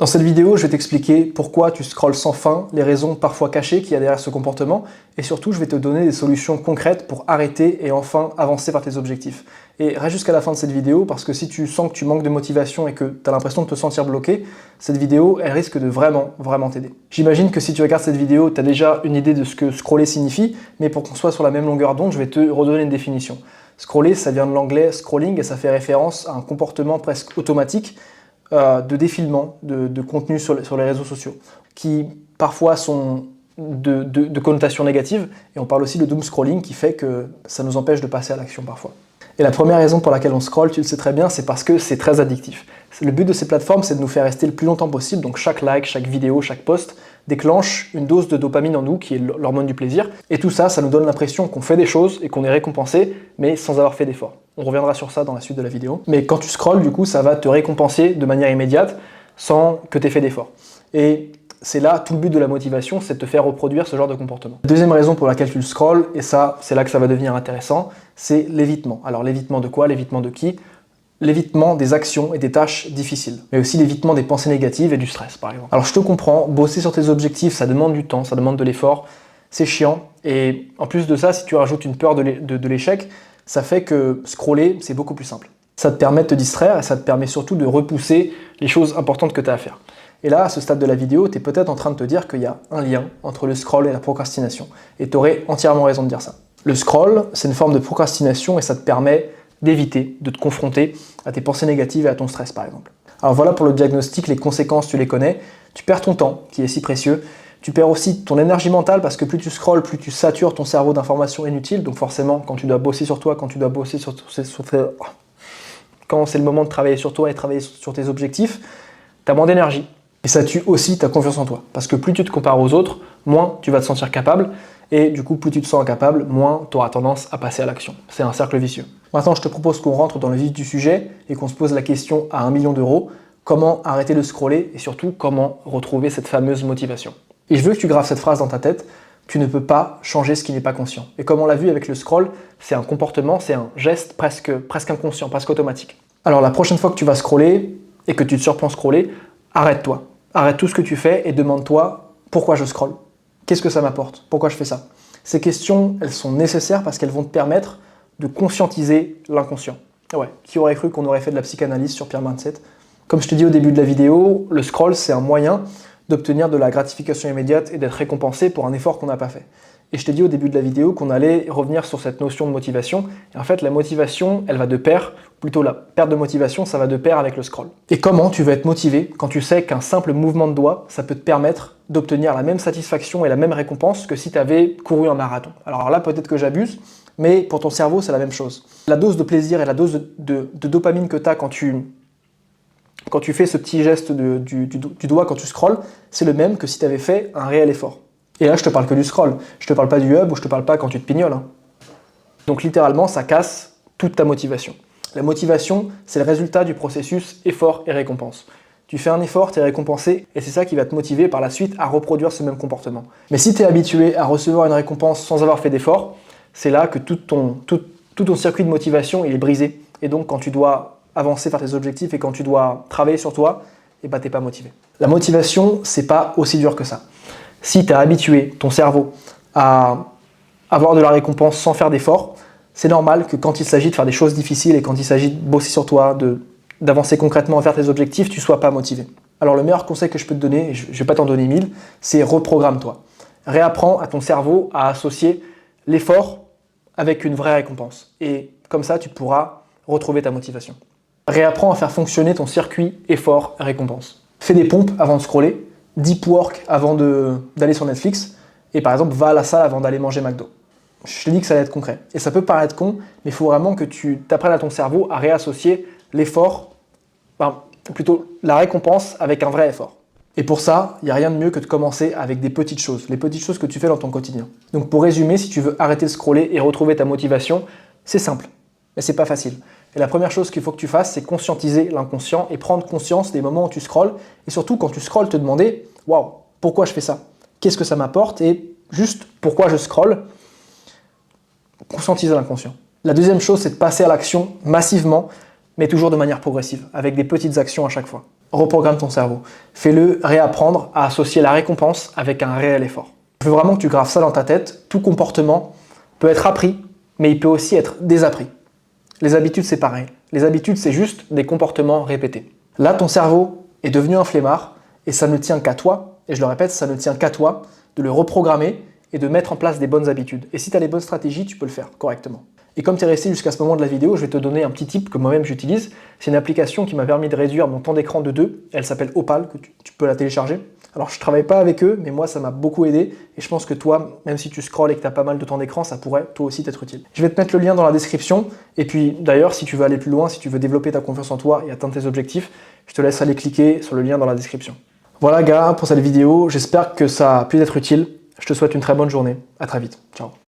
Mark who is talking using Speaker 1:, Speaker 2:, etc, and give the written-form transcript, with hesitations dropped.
Speaker 1: Dans cette vidéo, je vais t'expliquer pourquoi tu scrolles sans fin, les raisons parfois cachées qu'il y a derrière ce comportement, et surtout je vais te donner des solutions concrètes pour arrêter et enfin avancer vers tes objectifs. Et reste jusqu'à la fin de cette vidéo, parce que si tu sens que tu manques de motivation et que tu as l'impression de te sentir bloqué, cette vidéo, elle risque de vraiment t'aider. J'imagine que si tu regardes cette vidéo, tu as déjà une idée de ce que scroller signifie, mais pour qu'on soit sur la même longueur d'onde, je vais te redonner une définition. Scroller, ça vient de l'anglais scrolling et ça fait référence à un comportement presque automatique de défilement de contenu sur les réseaux sociaux, qui parfois sont de connotations négatives, et on parle aussi de doom scrolling qui fait que ça nous empêche de passer à l'action parfois. Et la première raison pour laquelle on scrolle, tu le sais très bien, c'est parce que c'est très addictif. Le but de ces plateformes, c'est de nous faire rester le plus longtemps possible, donc chaque like, chaque vidéo, chaque post déclenche une dose de dopamine en nous, qui est l'hormone du plaisir, et tout ça, ça nous donne l'impression qu'on fait des choses et qu'on est récompensé, mais sans avoir fait d'efforts. On reviendra sur ça dans la suite de la vidéo. Mais quand tu scrolles, du coup, ça va te récompenser de manière immédiate, sans que tu aies fait d'efforts. Et c'est là, tout le but de la motivation, c'est de te faire reproduire ce genre de comportement. Deuxième raison pour laquelle tu le scrolles, et ça, c'est là que ça va devenir intéressant, c'est l'évitement. Alors l'évitement de quoi? L'évitement de qui? L'évitement des actions et des tâches difficiles, mais aussi l'évitement des pensées négatives et du stress, par exemple. Alors je te comprends, bosser sur tes objectifs, ça demande du temps, ça demande de l'effort, c'est chiant, et en plus de ça, si tu rajoutes une peur de l'échec, ça fait que scroller, c'est beaucoup plus simple. Ça te permet de te distraire et ça te permet surtout de repousser les choses importantes que tu as à faire. Et là, à ce stade de la vidéo, tu es peut-être en train de te dire qu'il y a un lien entre le scroll et la procrastination. Et tu aurais entièrement raison de dire ça. Le scroll, c'est une forme de procrastination et ça te permet d'éviter de te confronter à tes pensées négatives et à ton stress, par exemple. Alors voilà pour le diagnostic, les conséquences, tu les connais. Tu perds ton temps, qui est si précieux. Tu perds aussi ton énergie mentale parce que plus tu scrolles, plus tu satures ton cerveau d'informations inutiles. Donc forcément, quand tu dois bosser sur toi, quand c'est le moment de travailler sur toi et travailler sur tes objectifs, tu as moins d'énergie. Et ça tue aussi ta confiance en toi. Parce que plus tu te compares aux autres, moins tu vas te sentir capable. Et du coup, plus tu te sens incapable, moins tu auras tendance à passer à l'action. C'est un cercle vicieux. Maintenant, je te propose qu'on rentre dans le vif du sujet et qu'on se pose la question à 1 million d'euros. Comment arrêter de scroller et surtout, comment retrouver cette fameuse motivation? Et je veux que tu graves cette phrase dans ta tête. Tu ne peux pas changer ce qui n'est pas conscient. Et comme on l'a vu avec le scroll, c'est un comportement, c'est un geste presque inconscient, presque automatique. Alors la prochaine fois que tu vas scroller et que tu te surprends scroller, arrête-toi. Arrête tout ce que tu fais et demande-toi pourquoi je scrolle. Qu'est-ce que ça m'apporte? Pourquoi je fais ça? Ces questions, elles sont nécessaires parce qu'elles vont te permettre de conscientiser l'inconscient. Ouais, qui aurait cru qu'on aurait fait de la psychanalyse sur Pierre Mindset? Comme je te dis au début de la vidéo, le scroll, c'est un moyen d'obtenir de la gratification immédiate et d'être récompensé pour un effort qu'on n'a pas fait. Et je t'ai dit au début de la vidéo qu'on allait revenir sur cette notion de motivation. Et en fait, la motivation, elle va de pair, plutôt la perte de motivation, ça va de pair avec le scroll. Et comment tu vas être motivé quand tu sais qu'un simple mouvement de doigt, ça peut te permettre d'obtenir la même satisfaction et la même récompense que si tu avais couru un marathon? Alors là, peut-être que j'abuse, mais pour ton cerveau, c'est la même chose. La dose de plaisir et la dose de dopamine que tu as quand tu fais ce petit geste du doigt quand tu scrolles, c'est le même que si tu avais fait un réel effort. Et là, je te parle que du scroll. Je te parle pas du hub ou je te parle pas quand tu te pignoles. Hein. Donc littéralement, ça casse toute ta motivation. La motivation, c'est le résultat du processus effort et récompense. Tu fais un effort, tu es récompensé, et c'est ça qui va te motiver par la suite à reproduire ce même comportement. Mais si tu es habitué à recevoir une récompense sans avoir fait d'effort, c'est là que tout ton circuit de motivation il est brisé. Et donc, quand tu dois avancer vers tes objectifs et quand tu dois travailler sur toi, tu n'es pas motivé. La motivation, c'est pas aussi dur que ça. Si tu as habitué ton cerveau à avoir de la récompense sans faire d'effort, c'est normal que quand il s'agit de faire des choses difficiles et quand il s'agit de bosser sur toi, d'avancer concrètement vers tes objectifs, tu ne sois pas motivé. Alors le meilleur conseil que je peux te donner, et je ne vais pas t'en donner 1000, c'est reprogramme-toi. Réapprends à ton cerveau à associer l'effort avec une vraie récompense. Et comme ça, tu pourras retrouver ta motivation. Réapprends à faire fonctionner ton circuit effort-récompense. Fais des pompes avant de scroller, deep work avant d'aller sur Netflix, et par exemple, va à la salle avant d'aller manger McDo. Je te dis que ça va être concret. Et ça peut paraître con, mais il faut vraiment que tu t'apprennes à ton cerveau à réassocier l'effort, plutôt la récompense avec un vrai effort. Et pour ça, il n'y a rien de mieux que de commencer avec des petites choses, les petites choses que tu fais dans ton quotidien. Donc pour résumer, si tu veux arrêter de scroller et retrouver ta motivation, c'est simple, mais c'est pas facile. Et la première chose qu'il faut que tu fasses, c'est conscientiser l'inconscient et prendre conscience des moments où tu scrolles. Et surtout, quand tu scrolles, te demander « Waouh, pourquoi je fais ça? Qu'est-ce que ça m'apporte ?» Et juste pourquoi je scrolle, conscientiser l'inconscient. La deuxième chose, c'est de passer à l'action massivement, mais toujours de manière progressive, avec des petites actions à chaque fois. reprogramme ton cerveau. Fais-le réapprendre à associer la récompense avec un réel effort. Je veux vraiment que tu graves ça dans ta tête. Tout comportement peut être appris, mais il peut aussi être désappris. Les habitudes, c'est pareil. Les habitudes, c'est juste des comportements répétés. Là, ton cerveau est devenu un flemmard et ça ne tient qu'à toi, et je le répète, ça ne tient qu'à toi de le reprogrammer et de mettre en place des bonnes habitudes. Et si tu as les bonnes stratégies, tu peux le faire correctement. Et comme tu es resté jusqu'à ce moment de la vidéo, je vais te donner un petit tip que moi-même j'utilise. C'est une application qui m'a permis de réduire mon temps d'écran de 2. Elle s'appelle Opal, que tu peux la télécharger. Alors je ne travaille pas avec eux, mais moi ça m'a beaucoup aidé. Et je pense que toi, même si tu scrolles et que tu as pas mal de temps d'écran, ça pourrait toi aussi t'être utile. Je vais te mettre le lien dans la description. Et puis d'ailleurs, si tu veux aller plus loin, si tu veux développer ta confiance en toi et atteindre tes objectifs, je te laisse aller cliquer sur le lien dans la description. Voilà gars, pour cette vidéo, j'espère que ça a pu être utile. Je te souhaite une très bonne journée. À très vite. Ciao.